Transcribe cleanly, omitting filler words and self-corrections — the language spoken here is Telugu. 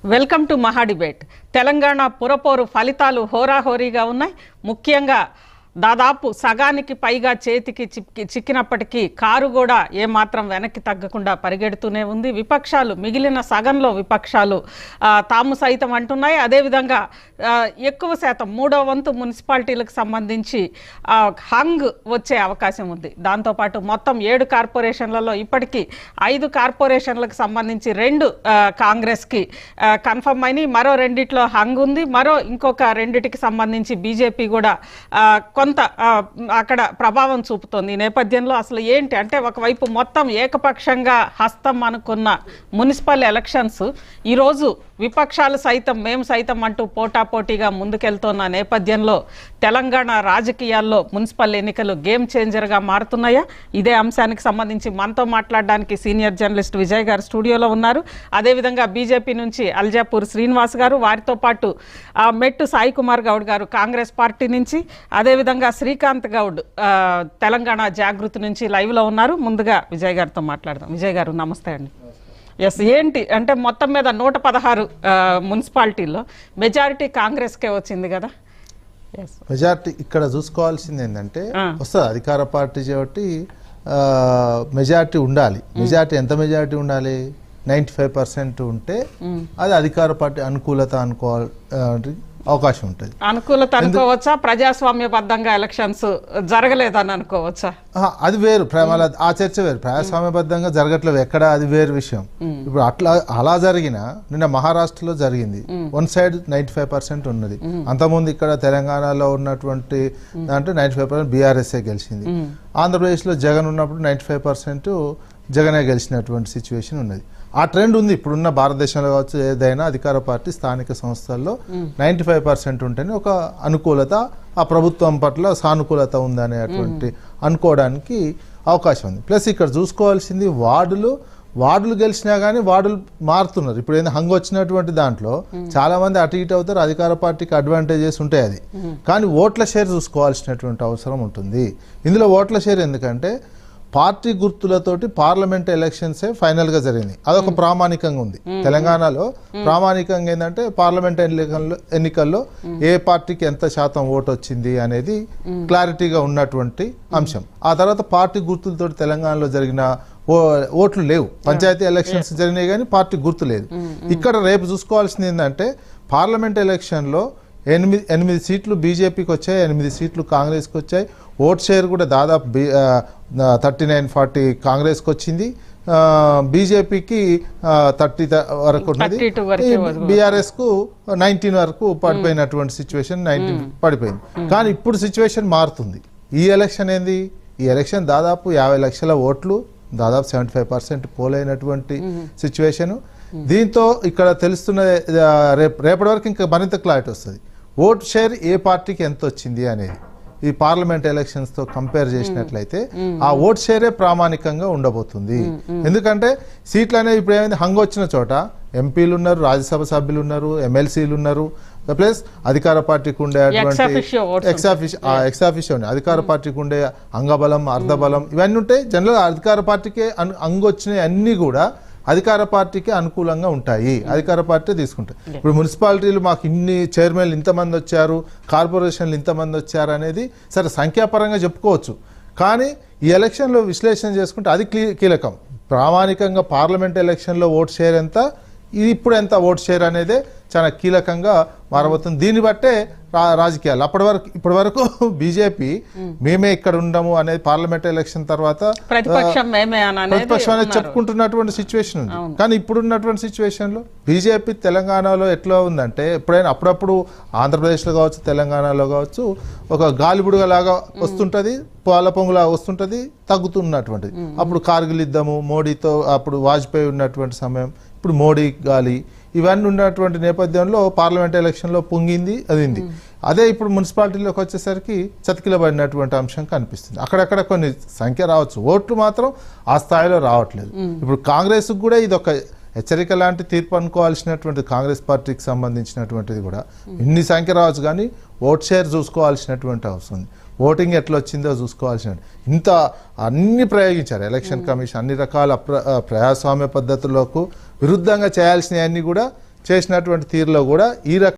వెల్కమ్ టు మహా డిబేట్. తెలంగాణ పురపోరు ఫలితాలు హోరాహోరీగా ఉన్నాయి. ముఖ్యంగా దాదాపు సగానికి పైగా చేతికి చిక్కినప్పటికీ కారు కూడా ఏమాత్రం వెనక్కి తగ్గకుండా పరిగెడుతూనే ఉంది. విపక్షాలు మిగిలిన సగంలో విపక్షాలు తాము సైతం అంటున్నాయి. అదేవిధంగా ఎక్కువ శాతం 3వ వంతు మున్సిపాలిటీలకు సంబంధించి హంగ్ వచ్చే అవకాశం ఉంది. దాంతోపాటు మొత్తం 7 కార్పొరేషన్లలో ఇప్పటికీ 5 కార్పొరేషన్లకు సంబంధించి 2 కాంగ్రెస్కి కన్ఫర్మ్ అయినాయి. మరో 2 హంగ్ ఉంది. ఇంకొక 2కి సంబంధించి బీజేపీ కూడా కొంత అక్కడ ప్రభావం చూపుతోంది. ఈ నేపథ్యంలో అసలు ఏంటి అంటే, ఒకవైపు మొత్తం ఏకపక్షంగా హస్తం అనుకున్న మున్సిపల్ ఎలక్షన్స్ ఈరోజు విపక్షాలు సైతం మేము సైతం అంటూ పోటాపోటీగా ముందుకెళ్తున్న నేపథ్యంలో తెలంగాణ రాజకీయాల్లో మున్సిపల్ ఎన్నికలు గేమ్ చేంజర్గా మారుతున్నాయా? ఇదే అంశానికి సంబంధించి మనతో మాట్లాడడానికి సీనియర్ జర్నలిస్ట్ విజయ్ గారు స్టూడియోలో ఉన్నారు. అదేవిధంగా బీజేపీ నుంచి అల్జాపూర్ శ్రీనివాస్ గారు, వారితో పాటు మెట్టు సాయి కుమార్ గౌడ్ గారు కాంగ్రెస్ పార్టీ నుంచి, అదేవిధంగా శ్రీకాంత్ గౌడ్ తెలంగాణ జాగృతి నుంచి లైవ్లో ఉన్నారు. ముందుగా విజయ్ గారితో మాట్లాడదాం. విజయ్ గారు నమస్తే అండి. ఎస్, ఏంటి అంటే మొత్తం మీద 116 మున్సిపాలిటీల్లో మెజారిటీ కాంగ్రెస్కే వచ్చింది కదా? మెజారిటీ ఇక్కడ చూసుకోవాల్సింది ఏంటంటే, వస్తుంది అధికార పార్టీ కాబట్టి మెజారిటీ ఉండాలి. మెజారిటీ ఎంత మెజారిటీ ఉండాలి? 95% ఉంటే అది అధికార పార్టీ అనుకూలత అనుకోవాలి అవకాశం ఉంటుంది. అనుకూలత అనుకోవచ్చా? ప్రజాస్వామ్యబద్ధంగా ఎలక్షన్స్ జరగలేదని అనుకోవచ్చా? అది వేరు. ఆ చర్చ వేరు. ప్రజాస్వామ్యబద్ధంగా జరగట్లేదు ఎక్కడ, అది వేరు విషయం. ఇప్పుడు అలా జరిగిన నిన్న మహారాష్ట్రలో జరిగింది. వన్ సైడ్ 95% ఉన్నది. అంతకుముందు ఇక్కడ తెలంగాణలో ఉన్నటువంటి దాంట్లో 95% బీఆర్ఎస్ఏ గెలిచింది. ఆంధ్రప్రదేశ్లో జగన్ ఉన్నప్పుడు 95% జగనే గెలిచినటువంటి సిచ్యువేషన్ ఉన్నది. ఆ ట్రెండ్ ఉంది ఇప్పుడున్న భారతదేశంలో కావచ్చు. ఏదైనా అధికార పార్టీ స్థానిక సంస్థల్లో 95% ఉంటేనే ఒక అనుకూలత, ఆ ప్రభుత్వం పట్ల సానుకూలత ఉందనేటువంటి అనుకోవడానికి అవకాశం ఉంది. ప్లస్ ఇక్కడ చూసుకోవాల్సింది వార్డులు గెలిచినా కానీ వార్డులు మారుతున్నారు. ఇప్పుడు ఏంటంటే హంగ్ వచ్చినటువంటి దాంట్లో చాలా మంది అటు ఇటు అవుతారు. అధికార పార్టీకి అడ్వాంటేజెస్ ఉంటాయి అది. కానీ ఓట్ల షేర్ చూసుకోవాల్సినటువంటి అవసరం ఉంటుంది. ఇందులో ఓట్ల షేర్ ఎందుకంటే పార్టీ గుర్తులతోటి పార్లమెంట్ ఎలక్షన్సే ఫైనల్గా జరిగింది. అదొక ప్రామాణికంగా ఉంది. తెలంగాణలో ప్రామాణికంగా ఏంటంటే పార్లమెంట్ ఎన్నికల్లో ఏ పార్టీకి ఎంత శాతం ఓటు వచ్చింది అనేది క్లారిటీగా ఉన్నటువంటి అంశం. ఆ తర్వాత పార్టీ గుర్తులతో తెలంగాణలో జరిగిన ఓట్లు లేవు. పంచాయతీ ఎలక్షన్స్ జరిగినాయి కానీ పార్టీ గుర్తు లేదు. ఇక్కడ రేపు చూసుకోవాల్సింది ఏంటంటే, పార్లమెంట్ ఎలక్షన్లో 8 సీట్లు బీజేపీకి వచ్చాయి, 8 సీట్లు కాంగ్రెస్కి వచ్చాయి. ఓట్ షేర్ కూడా దాదాపు 39-40 కాంగ్రెస్కి వచ్చింది. బీజేపీకి 30 వరకు ఉన్నది. బీఆర్ఎస్కు 19 వరకు పడిపోయినటువంటి సిచ్యువేషన్, 19 పడిపోయింది. కానీ ఇప్పుడు సిచ్యువేషన్ మారుతుంది. ఈ ఎలక్షన్ ఏంది? ఈ ఎలక్షన్ దాదాపు 50 లక్షల ఓట్లు, దాదాపు 75% పోలైనటువంటి సిచ్యువేషను. దీంతో ఇక్కడ తెలుస్తున్న రేపటి వరకు ఇంకా మరింత క్లారిటీ వస్తుంది. ఓట్ షేర్ ఏ పార్టీకి ఎంత వచ్చింది అనేది ఈ పార్లమెంట్ ఎలక్షన్స్ తో కంపేర్ చేసినట్లయితే ఆ ఓట్ షేరే ప్రామాణికంగా ఉండబోతుంది. ఎందుకంటే సీట్లు అనేవి ఇప్పుడు ఏమైంది, హంగ్ వచ్చిన చోట ఎంపీలు ఉన్నారు, రాజ్యసభ సభ్యులు ఉన్నారు, ఎమ్మెల్సీలు ఉన్నారు. ప్లస్ అధికార పార్టీకి ఉండేటువంటి ఎక్సాఫిషియో అధికార పార్టీకి ఉండే అంగబలం, అర్ధబలం ఇవన్నీ ఉంటాయి. జనరల్ అధికార పార్టీకే అంగొచ్చినవి అన్ని కూడా అధికార పార్టీకి అనుకూలంగా ఉంటాయి. అధికార పార్టీ తీసుకుంటాయి. ఇప్పుడు మున్సిపాలిటీలు మాకు ఇన్ని చైర్మన్లు ఇంతమంది వచ్చారు, కార్పొరేషన్లు ఇంతమంది వచ్చారు అనేది సరే సంఖ్యాపరంగా చెప్పుకోవచ్చు. కానీ ఈ ఎలక్షన్లో విశ్లేషణ చేసుకుంటే అది కీలకం. ప్రామాణికంగా పార్లమెంట్ ఎలక్షన్లో ఓట్ షేర్ ఎంత, ఇప్పుడు ఎంత ఓట్ షేర్ అనేది చాలా కీలకంగా మారబోతుంది. దీన్ని బట్టే రాజకీయాలు ఇప్పటి వరకు బీజేపీ మేమే ఇక్కడ ఉండము అనేది పార్లమెంట్ ఎలక్షన్ తర్వాత ప్రతిపక్షం అనేది చెప్పుకుంటున్నటువంటి సిచ్యువేషన్ ఉంది. కానీ ఇప్పుడున్నటువంటి సిచ్యువేషన్ లో బీజేపీ తెలంగాణలో ఎట్లా ఉందంటే, ఎప్పుడైనా అప్పుడప్పుడు ఆంధ్రప్రదేశ్లో కావచ్చు, తెలంగాణలో కావచ్చు, ఒక గాలిబుడుగ లాగా వస్తుంటది, పాల పొంగులా వస్తుంటది, తగ్గుతున్నటువంటిది. అప్పుడు కార్గిల్ యుద్ధము, మోడీతో అప్పుడు వాజ్పేయి ఉన్నటువంటి సమయం, ఇప్పుడు మోడీ గాలి, ఇవన్నీ ఉన్నటువంటి నేపథ్యంలో పార్లమెంట్ ఎలక్షన్లో పొంగింది అదింది. అదే ఇప్పుడు మున్సిపాలిటీలోకి వచ్చేసరికి చతికిలబడినటువంటి అంశం కనిపిస్తుంది. అక్కడక్కడ కొన్ని సంఖ్య రావచ్చు, ఓట్లు మాత్రం ఆ స్థాయిలో రావట్లేదు. ఇప్పుడు కాంగ్రెస్కి కూడా ఇది ఒక హెచ్చరిక లాంటి తీర్పు అనుకోవాల్సినటువంటి, కాంగ్రెస్ పార్టీకి సంబంధించినటువంటిది కూడా ఇన్ని సంఖ్య రావచ్చు, కానీ ఓట్ షేర్ చూసుకోవాల్సినటువంటి అవసరం ఉంది. ఓటింగ్ ఎట్లా వచ్చిందో చూసుకోవాల్సిన ఇంత అన్ని ప్రయోగించారు ఎలక్షన్ కమిషన్. అన్ని రకాల ప్రజాస్వామ్య పద్ధతులకు విరుద్ధంగా చేయాల్సినవన్నీ కూడా చేసినటువంటి తీరులో కూడా ఈ రకం